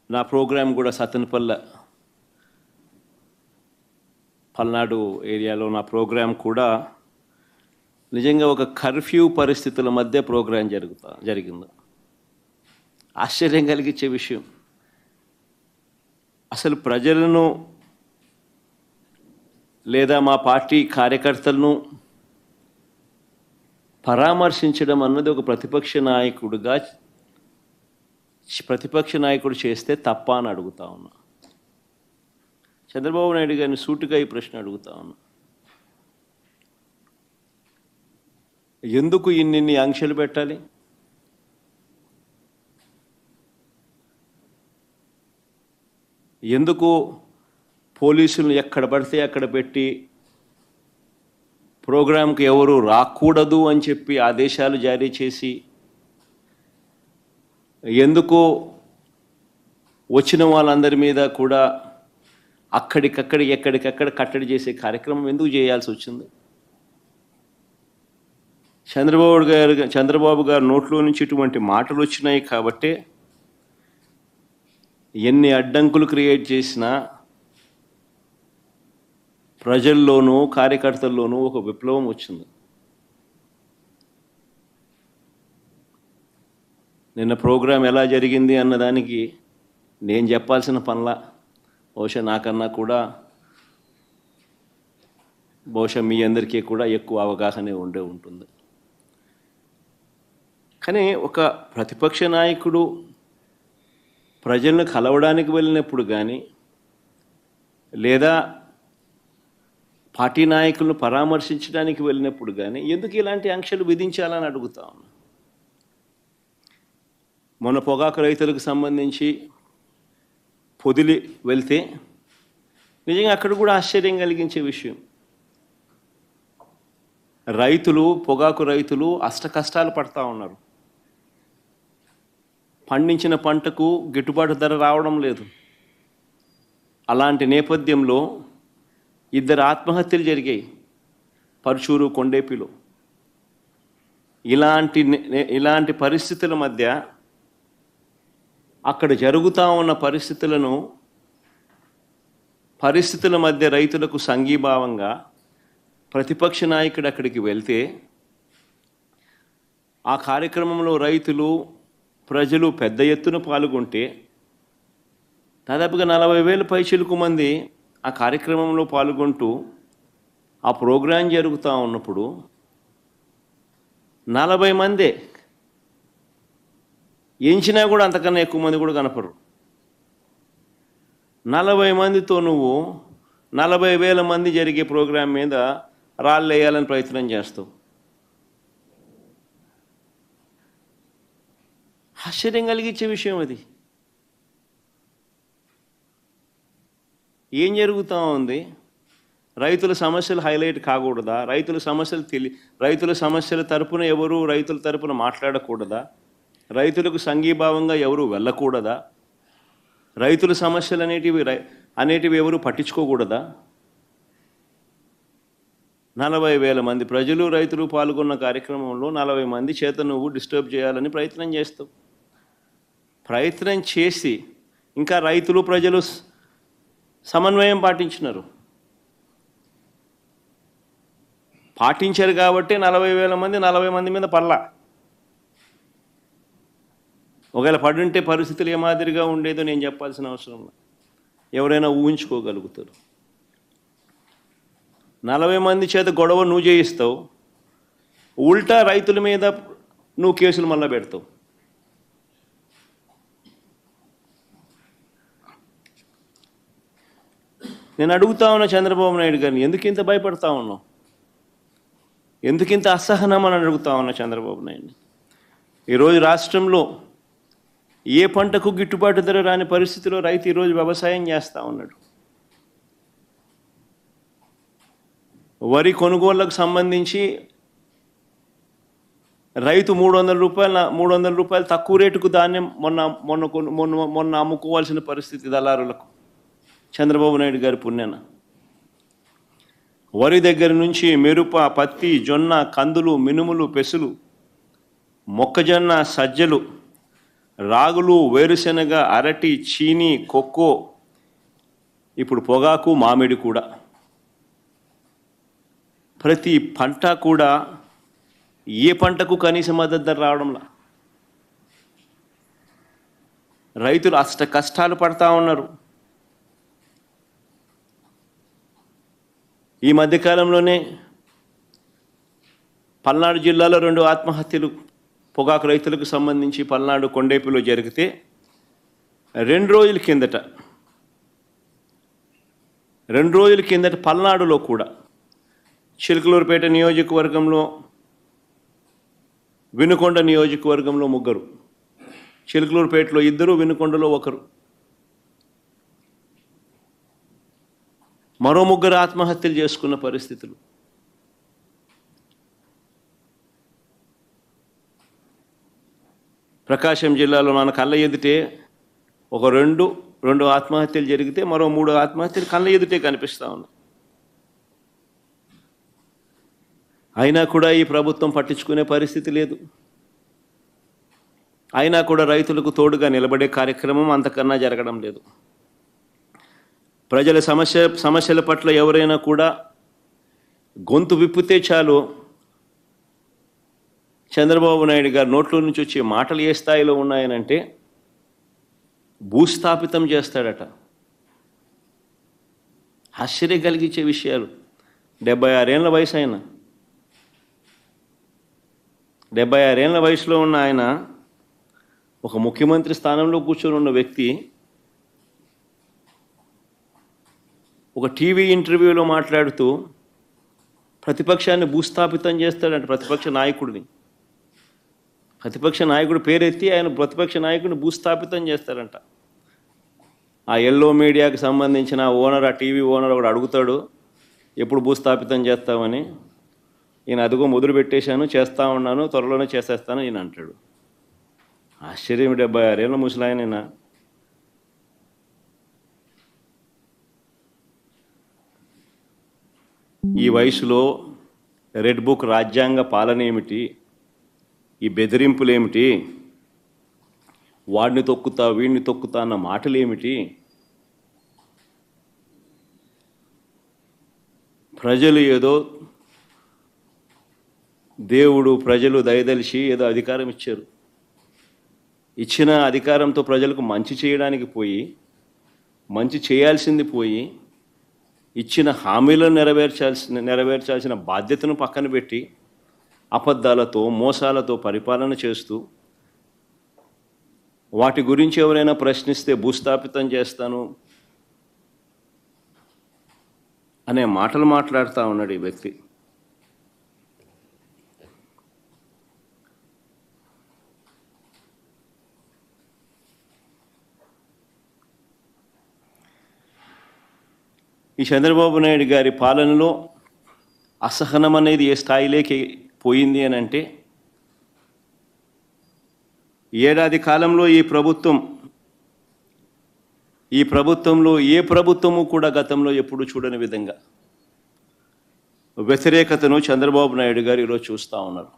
నా ప్రోగ్రాం కూడా పల్నాడు ఏరియాలో నా ప్రోగ్రాం కూడా నిజంగా ఒక కర్ఫ్యూ పరిస్థితుల మధ్య ప్రోగ్రాం జరిగింది. ఆశ్చర్యం కలిగించే విషయం, అసలు ప్రజలను లేదా మా పార్టీ కార్యకర్తలను పరామర్శించడం అన్నది ఒక ప్రతిపక్ష నాయకుడు చేస్తే తప్ప అని అడుగుతా ఉన్నా. చంద్రబాబు నాయుడు గారిని సూటిగా ఈ ప్రశ్న అడుగుతా ఉన్నా. ఎందుకు ఇన్ని ఆంక్షలు పెట్టాలి? ఎందుకు పోలీసులను ఎక్కడ పడితే అక్కడ పెట్టి ప్రోగ్రాంకి ఎవరు రాకూడదు అని చెప్పి ఆదేశాలు జారీ చేసి, ఎందుకు వచ్చిన వాళ్ళందరి మీద కూడా ఎక్కడికక్కడ కట్టడి చేసే కార్యక్రమం ఎందుకు చేయాల్సి వచ్చింది? చంద్రబాబు గారు నోట్లో నుంచి ఇటువంటి మాటలు వచ్చినాయి కాబట్టే ఎన్ని అడ్డంకులు క్రియేట్ చేసినా ప్రజల్లోనూ కార్యకర్తల్లోనూ ఒక విప్లవం వచ్చింది. నిన్న ప్రోగ్రాం ఎలా జరిగింది అన్నదానికి నేను చెప్పాల్సిన పనిలా, బహుశా నాకన్నా కూడా మీ అందరికీ కూడా ఎక్కువ అవగాహన ఉంటుంది. కానీ ఒక ప్రతిపక్ష నాయకుడు ప్రజలను కలవడానికి వెళ్ళినప్పుడు కానీ, లేదా పార్టీ నాయకులను పరామర్శించడానికి వెళ్ళినప్పుడు కానీ ఎందుకు ఇలాంటి ఆంక్షలు విధించాలని అడుగుతా ఉన్నా. మొన్న పొగాకు రైతులకు సంబంధించి పొదిలి వెళ్తే నిజంగా అక్కడ కూడా ఆశ్చర్యం కలిగించే విషయం, పొగాకు రైతులు అష్టకష్టాలు పడతా ఉన్నారు. పండించిన పంటకు గిట్టుబాటు ధర రావడం లేదు. అలాంటి నేపథ్యంలో 2 ఆత్మహత్యలు జరిగాయి పరుచూరు, కొండేపిలో. ఇలాంటి పరిస్థితుల మధ్య అక్కడ జరుగుతూ ఉన్న పరిస్థితుల మధ్య రైతులకు సంఘీభావంగా ప్రతిపక్ష నాయకుడు అక్కడికి వెళ్తే ఆ కార్యక్రమంలో రైతులు, ప్రజలు పెద్ద ఎత్తున పాల్గొంటే దాదాపుగా 40,000 పైచిలుకు మంది ఆ కార్యక్రమంలో పాల్గొంటూ ఆ ప్రోగ్రాం జరుగుతూ ఉన్నప్పుడు 40 మందే, ఎంచినా కూడా అంతకన్నా ఎక్కువ మంది కూడా కనపడరు. 40 మందితో నువ్వు 40,000 మంది జరిగే ప్రోగ్రాం మీద రాళ్ళు వేయాలని ప్రయత్నం చేస్తావు. ఆశ్చర్యం కలిగించే విషయం అది. ఏం జరుగుతూ ఉంది? రైతుల సమస్యలు హైలైట్ కాకూడదా? రైతుల సమస్యల తరపున ఎవరు రైతుల తరపున మాట్లాడకూడదా? రైతులకు సంఘీభావంగా ఎవరు వెళ్ళకూడదా? రైతుల సమస్యలు అనేటివి ఎవరు పట్టించుకోకూడదా? 40,000 మంది ప్రజలు, రైతులు పాల్గొన్న కార్యక్రమంలో 40 మంది చేత నువ్వు డిస్టర్బ్ చేయాలని ప్రయత్నం చేస్తావు. ప్రయత్నం చేసి ఇంకా రైతులు, ప్రజలు సమన్వయం పాటించారు కాబట్టి 40,000 మంది 40 మంది మీద పడలా. ఒకవేళ పడుంటే పరిస్థితులు ఏ మాదిరిగా ఉండేదో నేను చెప్పాల్సిన అవసరం లేదు, ఎవరైనా ఊహించుకోగలుగుతారు. 40 మంది చేత గొడవ నువ్వు చేయిస్తావు, ఉల్టా రైతుల మీద నువ్వు కేసులు మళ్ళా పెడతావు. నేను అడుగుతా ఉన్నా చంద్రబాబు నాయుడు గారిని, ఎందుకు ఇంత భయపడతా ఉన్నావు? ఎందుకు ఇంత అసహనం అని అడుగుతా ఉన్నా చంద్రబాబు నాయుడిని. ఈరోజు రాష్ట్రంలో ఏ పంటకు గిట్టుబాటు ధర రాని పరిస్థితిలో రైతు ఈరోజు వ్యవసాయం చేస్తూ ఉన్నాడు. వరి కొనుగోళ్లకు సంబంధించి రైతు 300 రూపాయలు తక్కువ రేటుకు ధాన్యం మొన్న అమ్ముకోవాల్సిన పరిస్థితి దళారులకు. చంద్రబాబు నాయుడు గారి పుణ్యాన వరి దగ్గర నుంచి మిరప, పత్తి, జొన్న, కందులు, మినుములు, పెసులు, మొక్కజొన్న, సజ్జలు, రాగులు, వేరుశెనగ, అరటి, చీని, కొక్కో, ఇప్పుడు పొగాకు, మామిడి కూడా. ప్రతి పంట కూడా ఏ పంటకు కనీస మద్దతు ధర రావడంలా. రైతులు అష్ట కష్టాలు పడతా ఉన్నారు. ఈ మధ్యకాలంలోనే పల్నాడు జిల్లాలో 2 ఆత్మహత్యలు పొగాకు రైతులకు సంబంధించి పల్నాడు కొండేపులో జరిగితే 2 రోజుల కిందట పల్నాడులో కూడా చిలకలూరుపేట నియోజకవర్గంలో, వినుకొండ నియోజకవర్గంలో 3, చిలకలూరుపేటలో 2, వినుకొండలో 1, మరో 3 ఆత్మహత్యలు చేసుకున్న పరిస్థితులు. ప్రకాశం జిల్లాలో మన కళ్ళ ఎదుటే ఒక 2 ఆత్మహత్యలు జరిగితే మరో 3 ఆత్మహత్యలు కళ్ళ ఎదుటే కనిపిస్తూ ఉన్నాయి. అయినా కూడా ఈ ప్రభుత్వం పట్టించుకునే పరిస్థితి లేదు. అయినా కూడా రైతులకు తోడుగా నిలబడే కార్యక్రమం అంతకన్నా జరగడం లేదు. ప్రజల సమస్యల పట్ల ఎవరైనా కూడా గొంతు విప్పితే చాలు చంద్రబాబు నాయుడు గారు నోట్లో నుంచి వచ్చే మాటలు ఏ స్థాయిలో ఉన్నాయనంటే భూస్థాపితం చేస్తాడట. ఆశ్చర్యం కలిగించే విషయాలు. 76 ఏళ్ల వయసు ఆయన, 76 ఏళ్ల వయసులో ఉన్న ఆయన ఒక ముఖ్యమంత్రి స్థానంలో కూర్చొని ఉన్న వ్యక్తి ఒక టీవీ ఇంటర్వ్యూలో మాట్లాడుతూ ప్రతిపక్షాన్ని భూస్థాపితం చేస్తాడంట. ప్రతిపక్ష నాయకుడు పేరెత్తి ఆయన ప్రతిపక్ష నాయకుడిని భూస్థాపితం చేస్తారంట. ఆ ఎల్లో మీడియాకి సంబంధించిన ఓనర్, ఆ టీవీ ఓనర్ ఒకడు అడుగుతాడు, ఎప్పుడు భూస్థాపితం చేస్తామని. ఈయన అదిగో మొదలు పెట్టేశాను, చేస్తూ ఉన్నాను, త్వరలోనే చేసేస్తాను ఈయన అంటాడు. ఆశ్చర్యం. 76 ఏళ్ళ ముసలాయన. ఈ వయసులో రెడ్ బుక్ రాజ్యాంగ పాలన ఏమిటి, ఈ బెదిరింపులేమిటి, వాడిని తొక్కుతా వీడిని తొక్కుతా అన్న మాటలు ఏమిటి? ప్రజలు ఏదో దేవుడు ప్రజలు దయదలిచి ఏదో అధికారం ఇచ్చారు. ఇచ్చిన అధికారంతో ప్రజలకు మంచి చేయడానికి పోయి, మంచి చేయాల్సింది పోయి, ఇచ్చిన హామీలను నెరవేర్చాల్సిన బాధ్యతను పక్కన పెట్టి అబద్ధాలతో, మోసాలతో పరిపాలన చేస్తూ వాటి గురించి ఎవరైనా ప్రశ్నిస్తే భూస్థాపితం చేస్తాను అనే మాటలు మాట్లాడుతూ ఉన్నాడు ఈ వ్యక్తి. ఈ చంద్రబాబు నాయుడు గారి పాలనలో అసహనం అనేది ఏ స్థాయిలోకి పోయింది అని అంటే, ఏడాది కాలంలో ఈ ప్రభుత్వంలో ఏ ప్రభుత్వము కూడా గతంలో ఎప్పుడు చూడని విధంగా వ్యతిరేకతను చంద్రబాబు నాయుడు గారు ఈరోజు చూస్తూ ఉన్నారు.